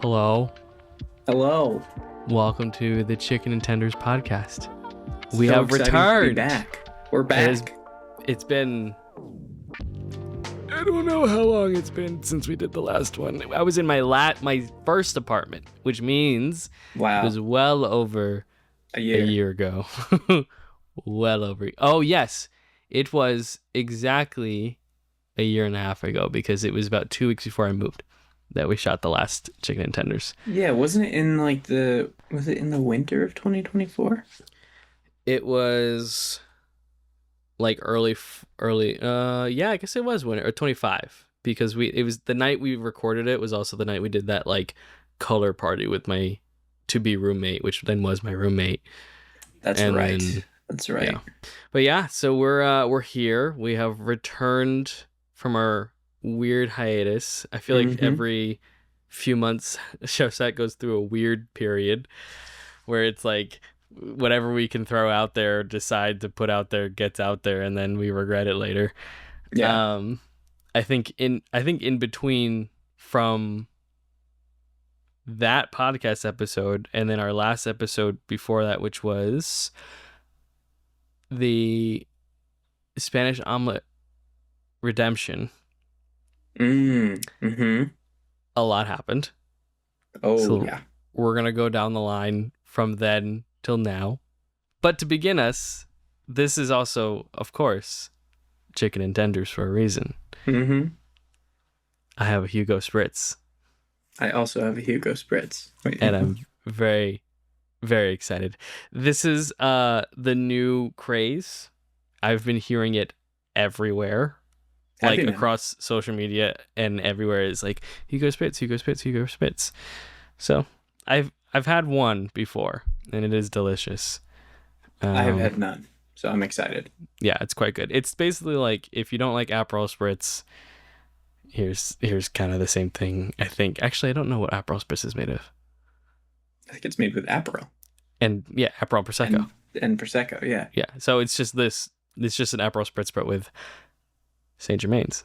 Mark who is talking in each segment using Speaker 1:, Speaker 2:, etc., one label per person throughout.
Speaker 1: Hello.
Speaker 2: Hello.
Speaker 1: Welcome to the Chicken and Tenders podcast. We
Speaker 2: So
Speaker 1: have
Speaker 2: excited
Speaker 1: returned.
Speaker 2: to be back. We're back.
Speaker 1: It's been... I don't know how long it's been since we did the last one. I was in my first apartment, which means
Speaker 2: Wow.
Speaker 1: it was well over
Speaker 2: a
Speaker 1: year ago. Well over. Oh, yes. It was exactly a year and a half ago because it was about 2 weeks before I moved that we shot the last Chicken and Tenders.
Speaker 2: Yeah, wasn't it in was it in the winter of 2024?
Speaker 1: It was like early, yeah, I guess it was winter, or 25, because it was the night we recorded it was also the night we did that like color party with my to-be roommate, which then was my roommate.
Speaker 2: That's right.
Speaker 1: Yeah. But yeah, so we're here. We have returned from our weird hiatus. I feel like every few months Shef Satt goes through a weird period where it's like whatever we can throw out there, decide to put out there, gets out there, and then we regret it later.
Speaker 2: Yeah.
Speaker 1: I think in between from that podcast episode and then our last episode before that, which was the Spanish omelet redemption,
Speaker 2: Mm-hmm.
Speaker 1: a lot happened.
Speaker 2: Oh,
Speaker 1: So
Speaker 2: yeah.
Speaker 1: we're gonna go down the line from then till now. But to begin us, this is also, of course, Chicken and Tenders for a reason.
Speaker 2: Mm-hmm.
Speaker 1: I have a Hugo Spritz,
Speaker 2: I also have a Hugo Spritz.
Speaker 1: and I'm very, very excited. This is the new craze. I've been hearing it everywhere, like across social media, and everywhere is like Hugo Spritz, Hugo Spritz, Hugo Spritz. So I've had one before, and it is delicious.
Speaker 2: I have had none, so I'm excited.
Speaker 1: Yeah, it's quite good. It's basically like if you don't like Aperol Spritz, here's kind of the same thing, I think. Actually, I don't know what Aperol Spritz is made of.
Speaker 2: I think it's made with Aperol.
Speaker 1: And yeah, Aperol Prosecco.
Speaker 2: And Prosecco, yeah.
Speaker 1: Yeah, so it's just this. It's just an Aperol Spritz, but with Saint Germain's.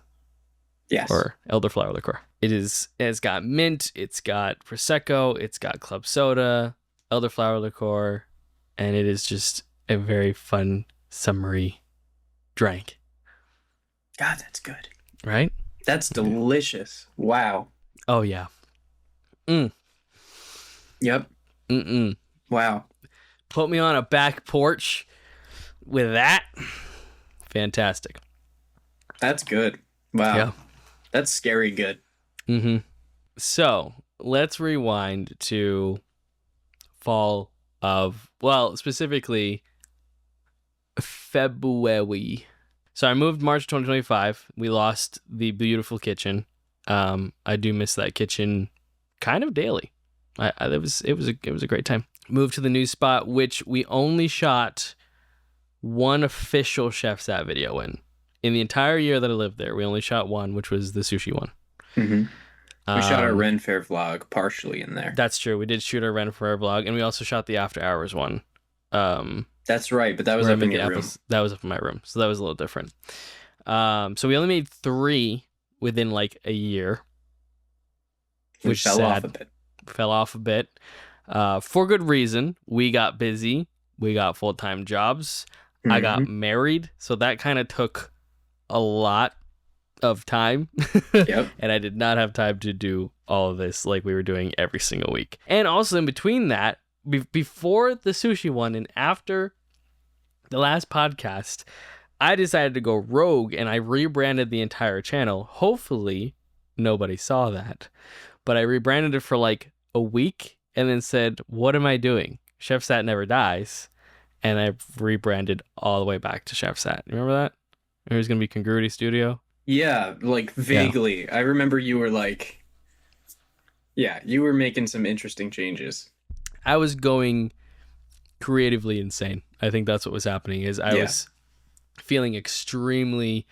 Speaker 2: Yes.
Speaker 1: Or elderflower liqueur. It's got mint, it's got Prosecco, it's got club soda, elderflower liqueur, and it is just a very fun, summery drink.
Speaker 2: God, that's good.
Speaker 1: Right?
Speaker 2: That's delicious. Wow.
Speaker 1: Oh, yeah.
Speaker 2: Yep. Wow.
Speaker 1: Put me on a back porch with that. Fantastic.
Speaker 2: That's good. Wow.
Speaker 1: Yeah.
Speaker 2: That's scary good.
Speaker 1: So let's rewind to fall of, well, specifically February. So I moved March 2025. We lost the beautiful kitchen. I do miss that kitchen kind of daily. It was a great time. Moved to the new spot, which we only shot one official Shef Satt video in. In the entire year that I lived there, we only shot one, which was the sushi one.
Speaker 2: We shot our Ren Fair vlog partially in there.
Speaker 1: That's true. We did shoot our Ren Fair vlog, and we also shot the After Hours one.
Speaker 2: That's right, but that was up in your room.
Speaker 1: That was up in my room, so that was a little different. So we only made 3 within like a year, which
Speaker 2: fell off a bit.
Speaker 1: Fell off a bit. For good reason. We got busy. We got full-time jobs. I got married, so that kind of took a lot of time.
Speaker 2: Yep.
Speaker 1: And I did not have time to do all of this like we were doing every single week. And also in between that, before the sushi one and after the last podcast, I decided to go rogue and I rebranded the entire channel. Hopefully nobody saw that, but I rebranded it for like a week and then said, what am I doing? Shef Satt never dies. And I rebranded all the way back to Shef Satt. You remember that? It was going to be Congruity Studio.
Speaker 2: Yeah, like vaguely. Yeah. I remember you were like, yeah, you were making some interesting changes.
Speaker 1: I was going creatively insane. I think that's what was happening is I was feeling extremely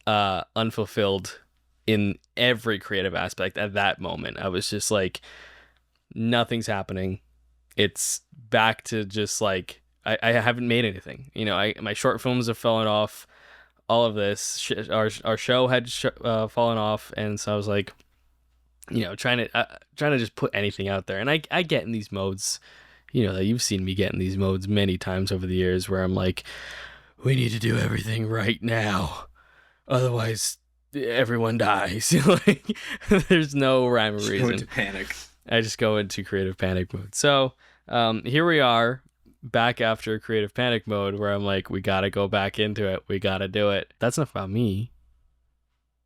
Speaker 1: unfulfilled in every creative aspect at that moment. I was just like, nothing's happening. It's back to just like, I haven't made anything. You know, my short films have fallen off. All of this, our show had fallen off, and so I was like, trying to just put anything out there. And I get in these modes, that you've seen me get in these modes many times over the years where I'm like, we need to do everything right now. Otherwise, everyone dies. Like, there's no rhyme or
Speaker 2: Just
Speaker 1: reason.
Speaker 2: go into panic.
Speaker 1: I just go into creative panic mode. So here we are back after creative panic mode where I'm like, we got to go back into it. We got to do it. That's enough about me.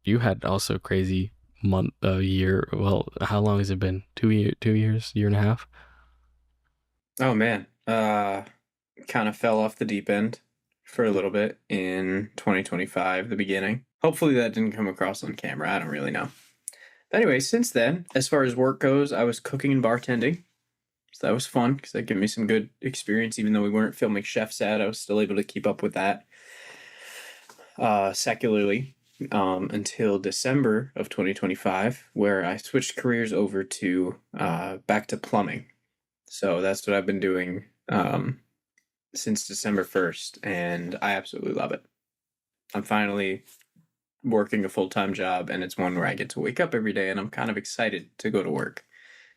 Speaker 1: You had also crazy year. Well, how long has it been? 2 years, year and a half?
Speaker 2: Oh man. Kind of fell off the deep end for a little bit in 2025, the beginning. Hopefully that didn't come across on camera. I don't really know. But anyway, since then, as far as work goes, I was cooking and bartending. So that was fun because that gave me some good experience. Even though we weren't filming Shef Satt, I was still able to keep up with that secularly until December of 2025, where I switched careers over to back to plumbing. So that's what I've been doing since December 1st, and I absolutely love it. I'm finally working a full-time job, and it's one where I get to wake up every day, and I'm kind of excited to go to work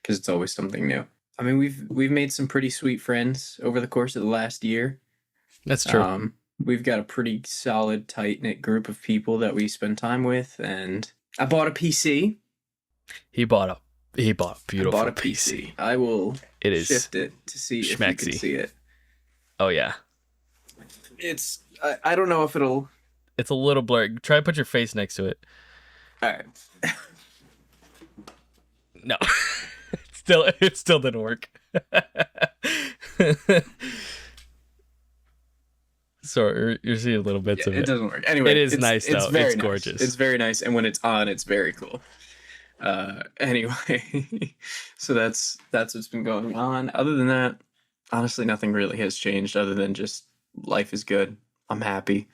Speaker 2: because it's always something new. I mean, we've made some pretty sweet friends over the course of the last year.
Speaker 1: That's true.
Speaker 2: We've got a pretty solid, tight-knit group of people that we spend time with, and I bought a PC.
Speaker 1: He bought a beautiful
Speaker 2: I bought a PC. I will shift it to see if you can see it.
Speaker 1: Oh yeah.
Speaker 2: It's I don't know if it'll.
Speaker 1: It's a little blurry. Try to put your face next to it.
Speaker 2: All right.
Speaker 1: No. It still didn't work. So you're seeing little bits of it.
Speaker 2: It doesn't work. Anyway,
Speaker 1: it is nice though. It's gorgeous.
Speaker 2: It's very nice, and when it's on, it's very cool. Anyway, so that's what's been going on. Other than that, honestly, nothing really has changed other than just life is good. I'm happy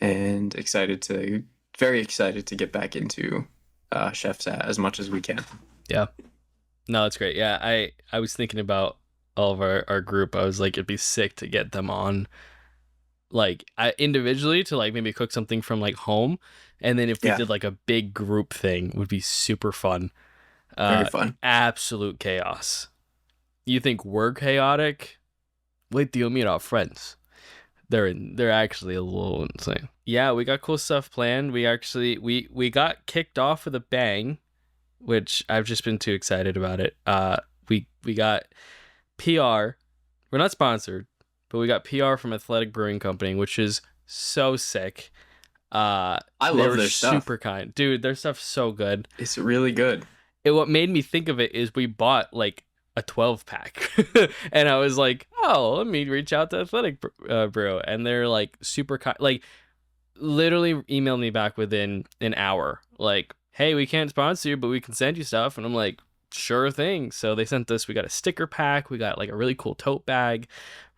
Speaker 2: and very excited to get back into Shef Satt as much as we can.
Speaker 1: Yeah. No, it's great. Yeah, I was thinking about all of our group. I was like, it'd be sick to get them on, like, individually to like maybe cook something from like home, and then if we did like a big group thing, would be super fun.
Speaker 2: Very fun.
Speaker 1: Absolute chaos. You think we're chaotic? Wait till you meet our friends. They're actually a little insane. Yeah, we got cool stuff planned. We actually we got kicked off with a bang, which I've just been too excited about it. We got PR. We're not sponsored, but we got PR from Athletic Brewing Company, which is so sick.
Speaker 2: I love their stuff.
Speaker 1: Super kind, dude. Their stuff's so good.
Speaker 2: It's really good.
Speaker 1: What made me think of it is we bought like a 12-pack, and I was like, oh, let me reach out to Athletic Brew, and they're like super kind. Like, literally emailed me back within an hour, like, hey, we can't sponsor you, but we can send you stuff. And I'm like, sure thing. So they sent us, we got a sticker pack, we got like a really cool tote bag,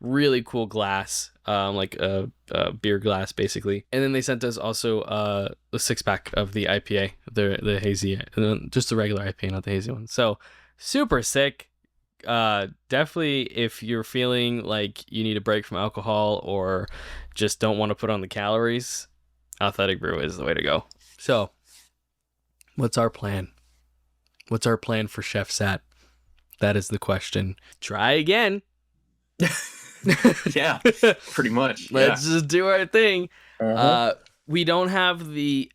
Speaker 1: really cool glass, like a beer glass basically. And then they sent us also a 6-pack of the IPA, the hazy, just the regular IPA, not the hazy one. So super sick. Definitely if you're feeling like you need a break from alcohol or just don't want to put on the calories, Athletic Brew is the way to go. So what's our plan? What's our plan for Shef Satt? That is the question. Try again.
Speaker 2: Yeah, pretty much.
Speaker 1: Let's just do our thing. We don't have we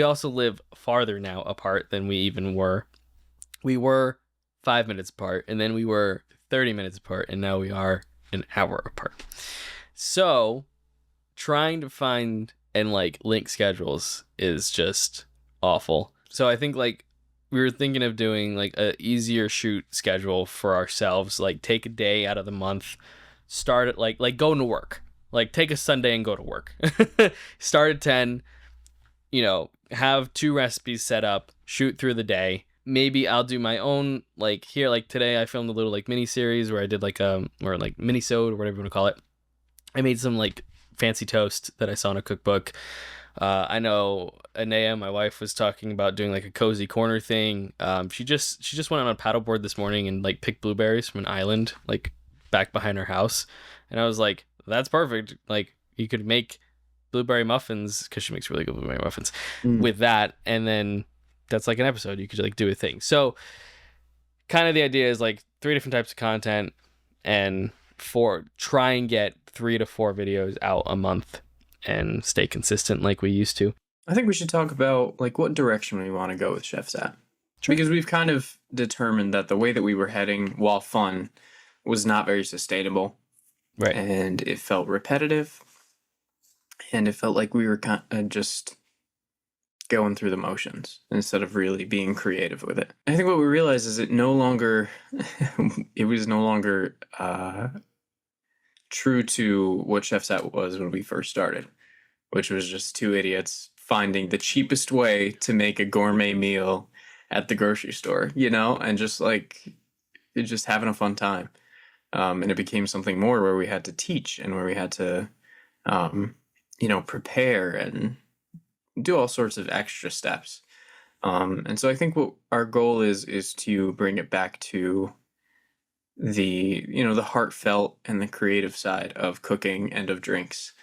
Speaker 1: also live farther now apart than we even were. We were 5 minutes apart, and then we were 30 minutes apart, and now we are an hour apart. So trying to find and like link schedules is just awful. So I think like we were thinking of doing like a easier shoot schedule for ourselves, like take a day out of the month, start at like going to work, like take a Sunday and go to work. Start at 10, have 2 recipes set up, shoot through the day. Maybe I'll do my own, like here, like today I filmed a little like mini series where I did like or like mini-sode or whatever you want to call it. I made some like fancy toast that I saw in a cookbook. I know Anea, my wife, was talking about doing like a cozy corner thing. She just went on a paddleboard this morning and like picked blueberries from an island like back behind her house, and I was like, that's perfect. Like you could make blueberry muffins, because she makes really good blueberry muffins with that, and then that's like an episode. You could like do a thing. So kind of the idea is like 3 different types of content, and try and get 3 to 4 videos out a month and stay consistent like we used to.
Speaker 2: I think we should talk about like what direction we want to go with Shef Satt.
Speaker 1: Sure.
Speaker 2: Because we've kind of determined that the way that we were heading, while fun, was not very sustainable.
Speaker 1: Right.
Speaker 2: And it felt repetitive. And it felt like we were kind of just going through the motions instead of really being creative with it. I think what we realized is it was no longer true to what Shef Satt was when we first started, which was just 2 idiots finding the cheapest way to make a gourmet meal at the grocery store, and just having a fun time. And it became something more where we had to teach and where we had to, prepare and do all sorts of extra steps. And so I think what our goal is to bring it back to the heartfelt and the creative side of cooking and of drinks,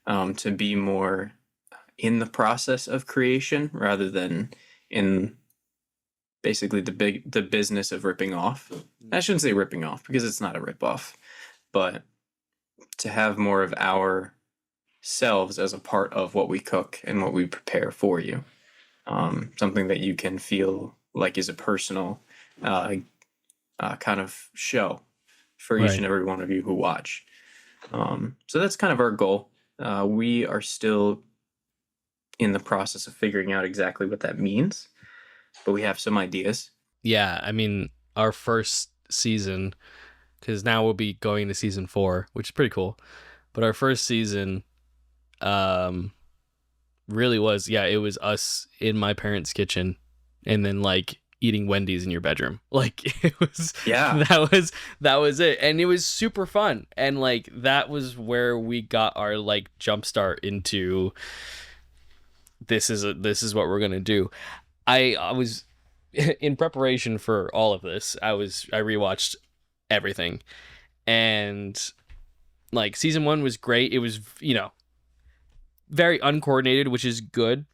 Speaker 2: to be more in the process of creation rather than in basically the business of ripping off. I shouldn't say ripping off because it's not a rip off, but to have more of our selves as a part of what we cook and what we prepare for you. Something that you can feel like is a personal kind of show for each and every one of you who watch. So that's kind of our goal. We are still in the process of figuring out exactly what that means, but we have some ideas.
Speaker 1: Yeah, I mean, our first season, because now we'll be going to season 4, which is pretty cool. But our first season really was, it was us in my parents' kitchen and then like eating Wendy's in your bedroom. Like it was, that was it. And it was super fun. And like, that was where we got our like jump start into this is what we're going to do. I was in preparation for all of this. I rewatched everything, and like season 1 was great. It was, very uncoordinated, which is good.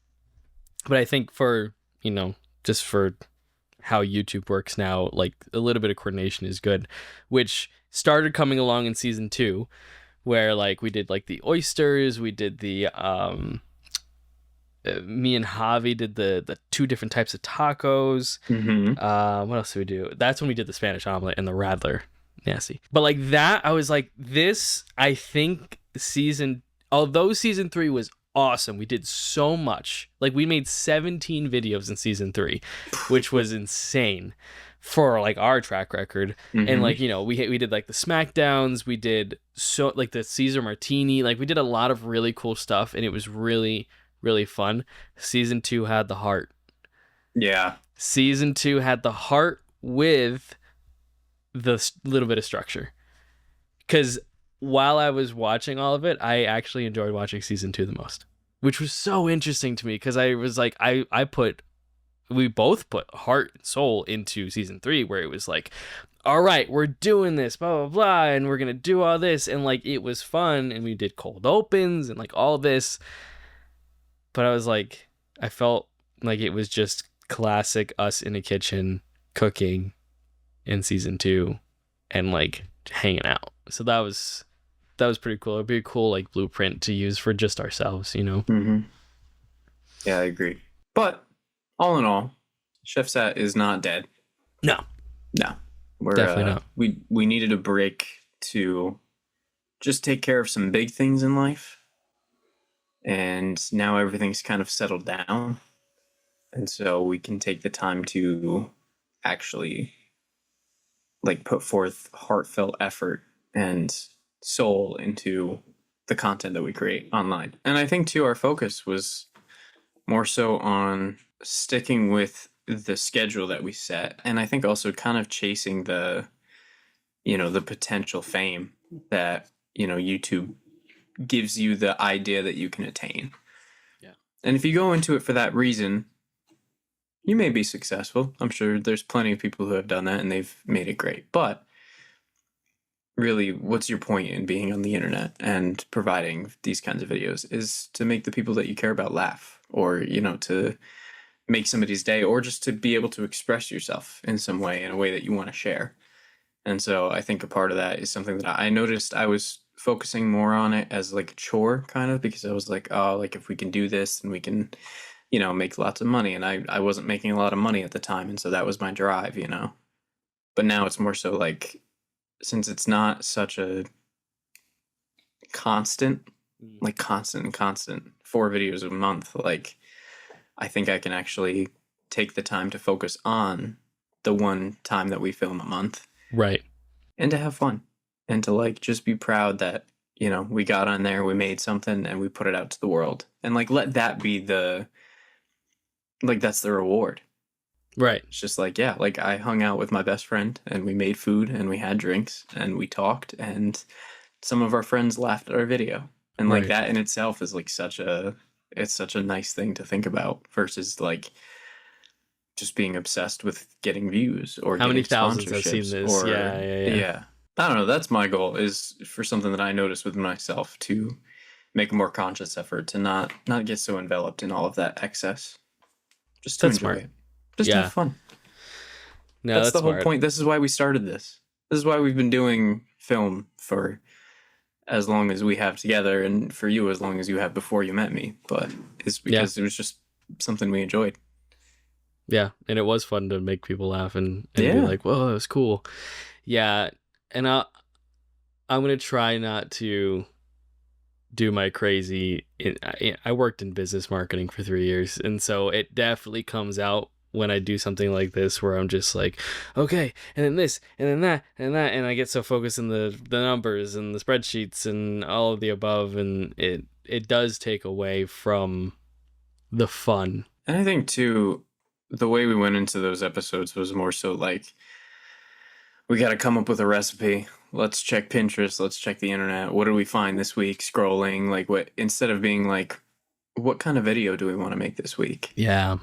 Speaker 1: But I think for, just for how YouTube works now, like a little bit of coordination is good, which started coming along in season 2, where like we did like the oysters, we did the me and Javi did the 2 different types of tacos. What else did we do? That's when we did the Spanish omelet and the Radler. Nasty. But like that, I was like, this, I think although season 3 was awesome, we did so much. Like we made 17 videos in season 3, which was insane for like our track record. And like, we did like the Smackdowns, we did so like the Caesar Martini, like we did a lot of really cool stuff, and it was really, really fun. Season 2 had the heart.
Speaker 2: Yeah.
Speaker 1: Season 2 had the heart with the little bit of structure. Because while I was watching all of it, I actually enjoyed watching season 2 the most, which was so interesting to me because I was like, we both put heart and soul into season 3, where it was like, all right, we're doing this, blah, blah, blah, and we're going to do all this. And like, it was fun. And we did cold opens and like all this. But I was like, I felt like it was just classic us in a kitchen cooking in season 2 and like hanging out. So that was pretty cool. It'd be a cool like blueprint to use for just ourselves,
Speaker 2: Yeah, I agree. But all in all, Shef Satt is not dead.
Speaker 1: No,
Speaker 2: we're
Speaker 1: definitely not.
Speaker 2: We needed a break to just take care of some big things in life. And now everything's kind of settled down. And so we can take the time to actually like put forth heartfelt effort and soul into the content that we create online. And I think too, our focus was more so on sticking with the schedule that we set. And I think also kind of chasing the potential fame that, YouTube gives you the idea that you can attain.
Speaker 1: Yeah.
Speaker 2: And if you go into it for that reason, you may be successful. I'm sure there's plenty of people who have done that and they've made it great. But really, what's your point in being on the internet and providing these kinds of videos is to make the people that you care about laugh, or, to make somebody's day, or just to be able to express yourself in some way, in a way that you want to share. And so I think a part of that is something that I noticed I was focusing more on it as like a chore, kind of, because I was like, oh, like if we can do this, then we can, make lots of money. And I wasn't making a lot of money at the time. And so that was my drive, But now it's more so like, since it's not such a constant, like constant and constant 4 videos a month, like I think I can actually take the time to focus on the one time that we film a month.
Speaker 1: Right.
Speaker 2: And to have fun and to like just be proud that, we got on there, we made something and we put it out to the world. And like let that be that's the reward.
Speaker 1: Right.
Speaker 2: It's just like, yeah, like I hung out with my best friend and we made food and we had drinks and we talked and some of our friends laughed at our video. And like that in itself is like such a nice thing to think about versus like just being obsessed with getting views or
Speaker 1: how
Speaker 2: getting
Speaker 1: many thousands have seen this.
Speaker 2: Or,
Speaker 1: yeah.
Speaker 2: I don't know. That's my goal, is for something that I noticed with myself, to make a more conscious effort to not get so enveloped in all of that excess. Just to
Speaker 1: That's
Speaker 2: enjoy
Speaker 1: smart.
Speaker 2: it. Just to have fun.
Speaker 1: No,
Speaker 2: that's the
Speaker 1: smart.
Speaker 2: whole point. This is why we started this. This is why we've been doing film for as long as we have together, and for you as long as you have before you met me. But it's because it was just something we enjoyed.
Speaker 1: Yeah, and it was fun to make people laugh and be like, whoa, that was cool. Yeah, and I'm going to try not to do my crazy... I worked in business marketing for 3 years, and so it definitely comes out when I do something like this where I'm just like, okay, and then this, and then that, and I get so focused in the numbers and the spreadsheets and all of the above, and it does take away from the fun.
Speaker 2: And I think, too, the way we went into those episodes was more so like, we got to come up with a recipe. Let's check Pinterest. Let's check the internet. What did we find this week? Scrolling, like what, instead of being like, what kind of video do we want to make this week?
Speaker 1: Yeah.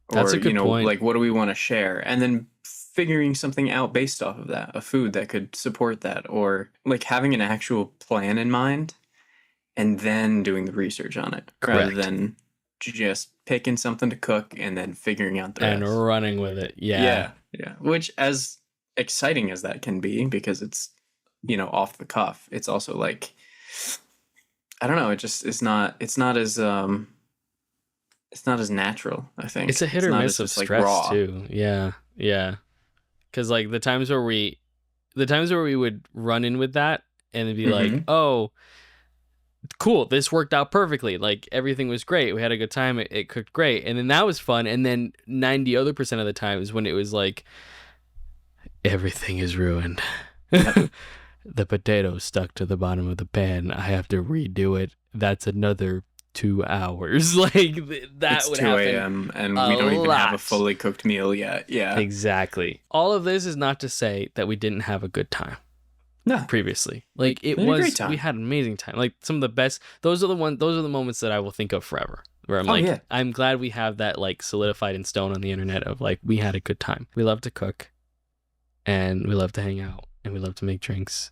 Speaker 1: That's a good point.
Speaker 2: Like, what do we want to share? And then figuring something out based off of that, a food that could support that, or like having an actual plan in mind and then doing the research on it.
Speaker 1: Correct.
Speaker 2: Rather than just picking something to cook and then figuring out the rest.
Speaker 1: And running with it. Yeah.
Speaker 2: Which, as exciting as that can be, because it's, off the cuff, it's also like, I don't know, it's not as natural, I think.
Speaker 1: It's a hit or miss of stress too. Yeah. Because like the times where we would run in with that and it'd be like, oh, cool, this worked out perfectly. Like everything was great. We had a good time. It cooked great. And then that was fun. And then 90% of the times when it was like, everything is ruined. The potato stuck to the bottom of the pan. I have to redo it. That's another 2 hours. Like that
Speaker 2: it's
Speaker 1: would
Speaker 2: 2
Speaker 1: happen.
Speaker 2: a.m. and we don't even have a fully cooked meal yet. Yeah,
Speaker 1: exactly. All of this is not to say that we didn't have a good time.
Speaker 2: No,
Speaker 1: previously, like it
Speaker 2: we had
Speaker 1: was.
Speaker 2: A great time.
Speaker 1: We had an amazing time. Like some of the best. Those are the moments that I will think of forever. Where I'm I'm glad we have that like solidified in stone on the internet of like we had a good time. We love to cook, and we love to hang out, and we love to make drinks,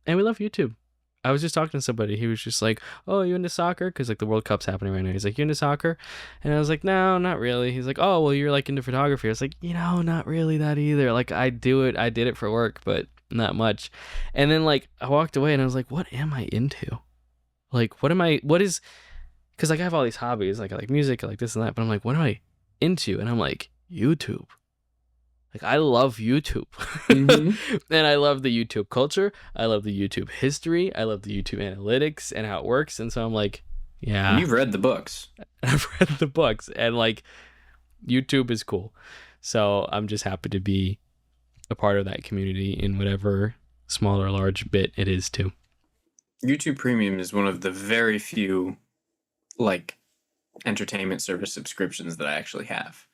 Speaker 1: and we love YouTube. I was just talking to somebody. He was just like, "Oh, you into soccer?" Because like the World Cup's happening right now. He's like, "You into soccer?" And I was like, "No, not really." He's like, "Oh, well, you're like into photography." I was like, not really that either. Like I do it. I did it for work, but not much. And then like I walked away and I was like, "What am I into? Like, what is?" Because like I have all these hobbies. Like I like music, I like this and that. But I'm like, what am I into? And I'm like, YouTube. Like I love YouTube. And I love the YouTube culture. I love the YouTube history. I love the YouTube analytics and how it works. And so I'm like, yeah.
Speaker 2: And you've read the books.
Speaker 1: I've read the books. And like YouTube is cool. So I'm just happy to be a part of that community in whatever small or large bit it is too.
Speaker 2: YouTube Premium is one of the very few like entertainment service subscriptions that I actually have.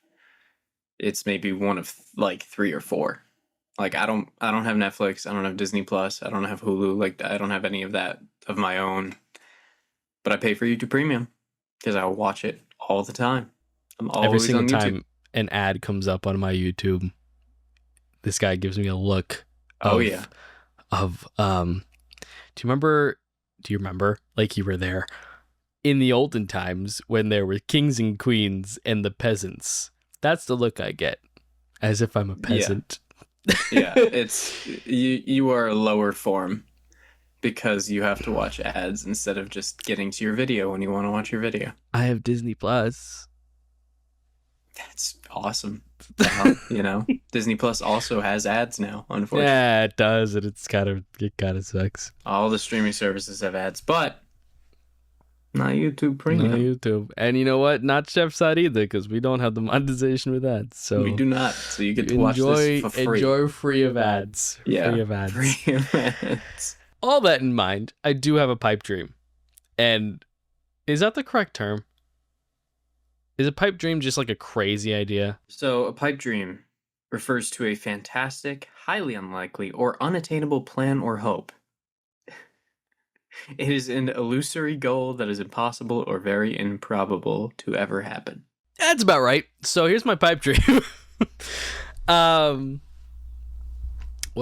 Speaker 2: It's maybe one of like 3 or 4. Like I don't have Netflix, I don't have Disney Plus, I don't have Hulu, like I don't have any of that of my own. But I pay for YouTube Premium because I watch it all the time. I'm always
Speaker 1: every single
Speaker 2: on YouTube.
Speaker 1: time an ad comes up on my YouTube, this guy gives me a look of, do you remember like you were there in the olden times when there were kings and queens and the peasants. That's the look I get, as if I'm a peasant.
Speaker 2: Yeah, it's you are a lower form because you have to watch ads instead of just getting to your video when you want to watch your video.
Speaker 1: I have Disney Plus.
Speaker 2: That's awesome. Well, Disney Plus also has ads now, unfortunately.
Speaker 1: Yeah, it does, and it kind of sucks.
Speaker 2: All the streaming services have ads, but not YouTube Premium.
Speaker 1: Not YouTube. And you know what? Not Shef Satt either, because we don't have the monetization with ads. So
Speaker 2: we do not. So you get to watch this for free.
Speaker 1: Enjoy free of ads.
Speaker 2: Yeah.
Speaker 1: Free of ads.
Speaker 2: Free of ads.
Speaker 1: All that in mind, I do have a pipe dream. And is that the correct term? Is a pipe dream just like a crazy idea?
Speaker 2: So a pipe dream refers to a fantastic, highly unlikely, or unattainable plan or hope. It is an illusory goal that is impossible or very improbable to ever happen.
Speaker 1: That's about right. So here's my pipe dream. What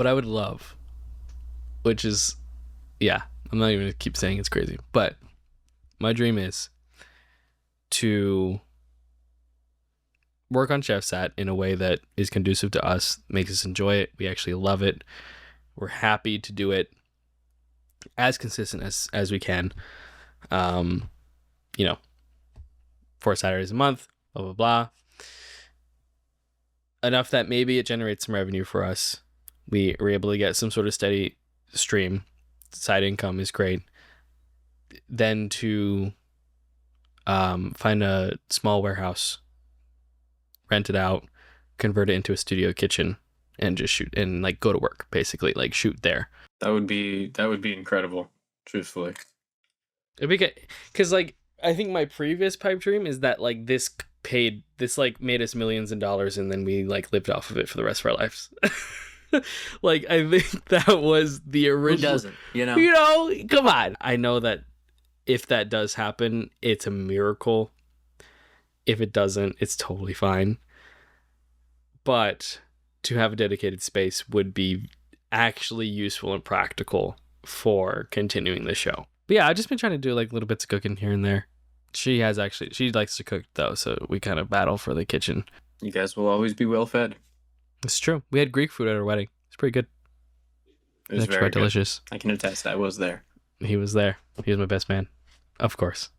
Speaker 1: I would love, which is, yeah, I'm not even going to keep saying it's crazy, but my dream is to work on Shef Satt in a way that is conducive to us, makes us enjoy it. We actually love it. We're happy to do it as consistent as we can. 4 Saturdays a month, blah, blah, blah. Enough that maybe it generates some revenue for us. We are able to get some sort of steady stream. Side income is great. Then to find a small warehouse, rent it out, convert it into a studio kitchen, and just shoot and like go to work, basically, like shoot there.
Speaker 2: That would be incredible, truthfully.
Speaker 1: It'd be good, because like I think my previous pipe dream is that like this made us millions of dollars, and then we like lived off of it for the rest of our lives. Like I think that was the original.
Speaker 2: Who doesn't?
Speaker 1: Come on. I know that if that does happen, it's a miracle. If it doesn't, it's totally fine. But to have a dedicated space would be actually useful and practical for continuing the show. But yeah, I've just been trying to do like little bits of cooking here and there. She likes to cook though, so we kind of battle for the kitchen.
Speaker 2: You guys will always be well fed.
Speaker 1: It's true. We had Greek food at our wedding. It's pretty good.
Speaker 2: It was very
Speaker 1: quite delicious.
Speaker 2: I can attest. I was there.
Speaker 1: He was there. He was my best man. Of course.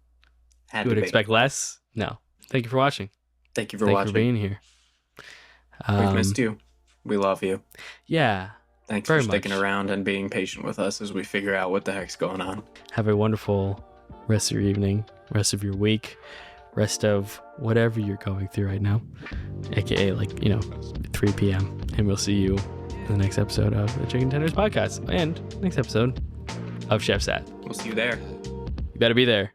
Speaker 2: Had
Speaker 1: You
Speaker 2: to
Speaker 1: would
Speaker 2: be.
Speaker 1: expect less? No. Thank you for watching.
Speaker 2: Thank you for
Speaker 1: Thank
Speaker 2: watching.
Speaker 1: you for being here.
Speaker 2: We've missed you. We love you.
Speaker 1: Yeah.
Speaker 2: Thanks
Speaker 1: very
Speaker 2: for sticking
Speaker 1: much.
Speaker 2: around and being patient with us as we figure out what the heck's going on.
Speaker 1: Have a wonderful rest of your evening, rest of your week, rest of whatever you're going through right now, aka 3 p.m. And we'll see you in the next episode of the Chicken Tenders podcast and next episode of Shef Satt.
Speaker 2: We'll see you there.
Speaker 1: You better be there.